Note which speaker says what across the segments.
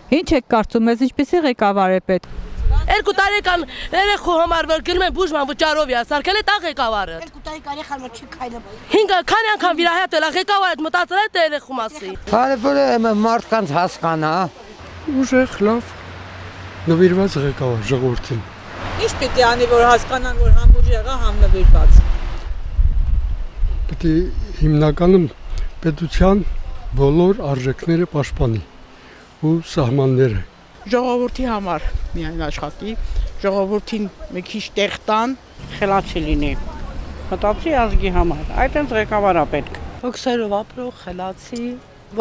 Speaker 1: Ինչ եք կարծում, մեզ ինչպեսի ղեկավար է պետք։
Speaker 2: Երկու տարեկան երեխու համար որ գնում են բուժման վճարով է, սարքել է տա ղեկավարը։
Speaker 3: Երկու տարեկան որ չի քայլում։
Speaker 2: 5 քանի անգամ վիրահատել է ղեկավարը մտածել է թե երեխու մասի։
Speaker 4: Հարևանը մարդկանց հասկանա։
Speaker 5: Ուժեղ, լավ, նվիրված ղեկավար ժողովրդին։
Speaker 6: Ինչ պիտի անի, որ հասկանան, որ համ ուժեղ է, համ նվիրված։
Speaker 5: Պետք է հիմնականում պետության բոլոր արժեքները պաշտպանի ու սահմանները։
Speaker 6: Ժողովրդի համար միայն աշխատի, ժողովրդին մի քիչ տեղ տան, խելացի լինի։ Մտածի ազգի համար, այդտենց ղեկավար է պետք։
Speaker 2: Հոգսերով ապրող, խելացի,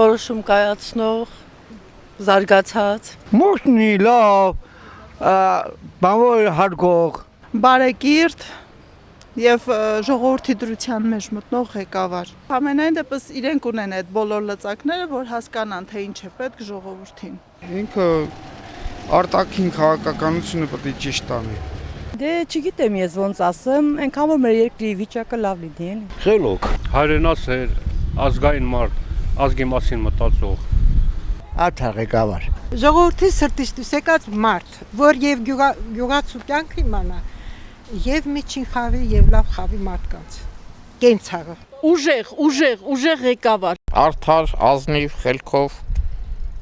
Speaker 2: որոշում կայացնող, զարգացած։
Speaker 4: Մուշնի լավ, բանվոր հարգող,
Speaker 6: Բարեկիրթ եւ ժողովրդի դրության մեջ մտնող ղեկավար։ Ամենայն դեպս իրենք ունեն այդ բոլոր լծակները, որ հասկանան, թե ինչ է պետք ժողովրդին։
Speaker 7: Ինքը արտաքին քաղաքականությունը պետք է ճիշտ տանի։
Speaker 8: Դե չգիտեմ ես ոնց ասեմ, այնքան որ մեր երկրի վիճակը լավ լինի, էլի։
Speaker 9: Խելոք, հայրենասեր, ազգային մարդ, ազգի մասին մտածող։
Speaker 4: արդար ղեկավար։
Speaker 3: Ժողովրդի սրտից դուրս եկած մարդ, որ եւ գյուղացու կյանքը իմանա, եւ միջին խավի եւ լավ խավի մարդկանց։ Կենցաղը։
Speaker 6: Ուժեղ ղեկավար։
Speaker 10: Արդար, ազնիվ, խելքով,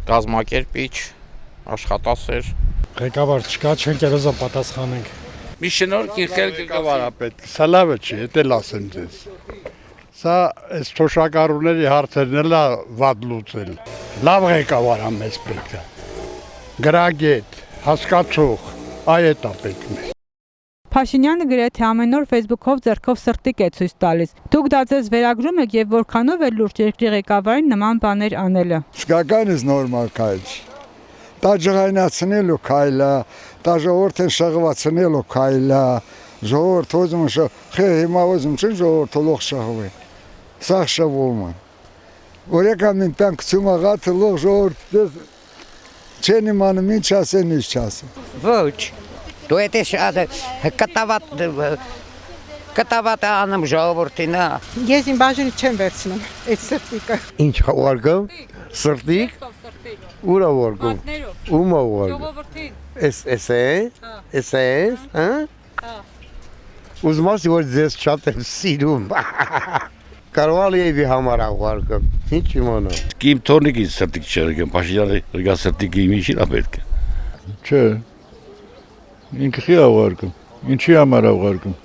Speaker 10: կազմակերպիչ, աշխատասեր։
Speaker 5: Ղեկավար չկա, չենք երազա պատասխանենք։
Speaker 10: Մի շնորհքին խելք ղեկավար է պետք։
Speaker 7: Սա լավը չի, դա լասեմ ձեզ։ Սա այս թոշակառուների հարցերն էլ է վատ լուծել։ Լավ ղեկավար է մեզ պետք է։ Գրագետ, հասկացող, այդ է պետք։
Speaker 1: Փաշինյանը գրեթե ամեն օր Facebook-ով ձեռքով սրտիկ է ցույց տալիս։ Դուք դա ձեզ վերագրում եք եւ որքանով է լուրջ երկրի ղեկավարին նման բաներ անելը։
Speaker 7: Սկականից նորմալ քայլ։ Դա ջղայնացնելու քայլը, դա ժողովրդին շղվածնելու քայլը, ժողովուրդ ուզում է հիմա ուզում չեն ժողովուրդը լող շղվի։ Սա շվում է։ Օրեկան մին տանկցում աղաթը լող ժողովուրդ չեն իմանում ինչ ասեն, ինչ չասեն։
Speaker 4: Ոչ, դու էդ շատ կտավատ անում ժողովրդին է։
Speaker 3: Ես իմ բաժինը չեմ վերցնում, այդ սրտիկը։
Speaker 7: Ինչ ուարգում, սրտիկ, ուրա ուարգում, ումա ուարգում, էս, ուզմասի որ ձեզ շատ եմ սիրում, կարվալիևի համար ուարգում, ինչ իմանա։
Speaker 9: Իմ թորնիկի սրտիկ չերգեմ, Փաշինյանի ռգա սրտիկի իմ ինչին է պետք։
Speaker 7: Չէ, ինքը խի ուարգում, ինչի համար ուարգում,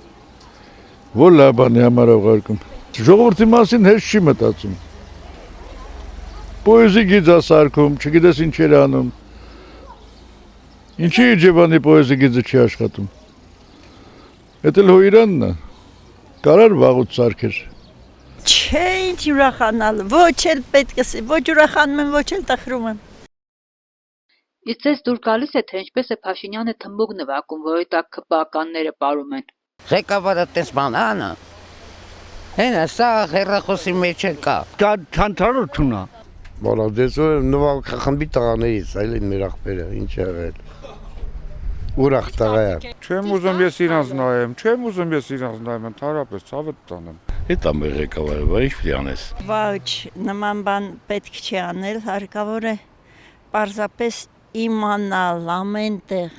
Speaker 7: որ լաբանի համար ուարգում, ժողովրդի մասին հեչ չի մտածում, պոեզի գիծ ասարկում, չգիտես ինչ էր անում, ինչի իջևանի պոեզի գիծը չի աշխատում, էդ էլ հոիրանն է, կարար վաղուց սարքեր։
Speaker 8: Չէ, ինչ ուրախանալ, ոչ էլ պետք է, ոչ ուրախանում եմ, ոչ էլ տխրում եմ։
Speaker 1: Իսկ ձեզ դուր գալիս է, թե ինչպես է Փաշինյանը թմբուկ նվագում, որի տակ ՔՊԱ-ականները պարում են։
Speaker 4: Ղեկավարը տես բան անա։ Հենա սա հեռախոսի մեջ կա։
Speaker 7: Դա չանթարություն է։
Speaker 9: Բանադեսը նվագ խմբի տղաներից, այլ մեր աղբերը, ինչ եղել։ Ուրախ տղա է։
Speaker 7: Չեմ ուզում ես իրանց նայեմ, ընդհանրապես ցավը տանեմ։
Speaker 9: Դա մեր ղեկավարը, բայց ինչ պիտի անես։
Speaker 8: Ոչ, նման բան պետք չի անել, հարկավոր է պարզապես իմանալ ամենտեղ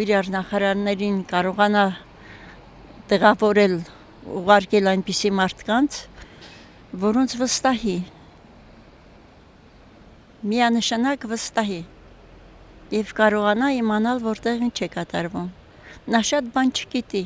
Speaker 8: իրար նախարարներին կարողանա տեղավորել, ուղարկել այնպիսի մարդկանց, որոնց վստահի, միանշանակ վստահի և կարողանա իմանալ, որտեղ ինչ է կատարվում։ Նա շատ բան չգիտի,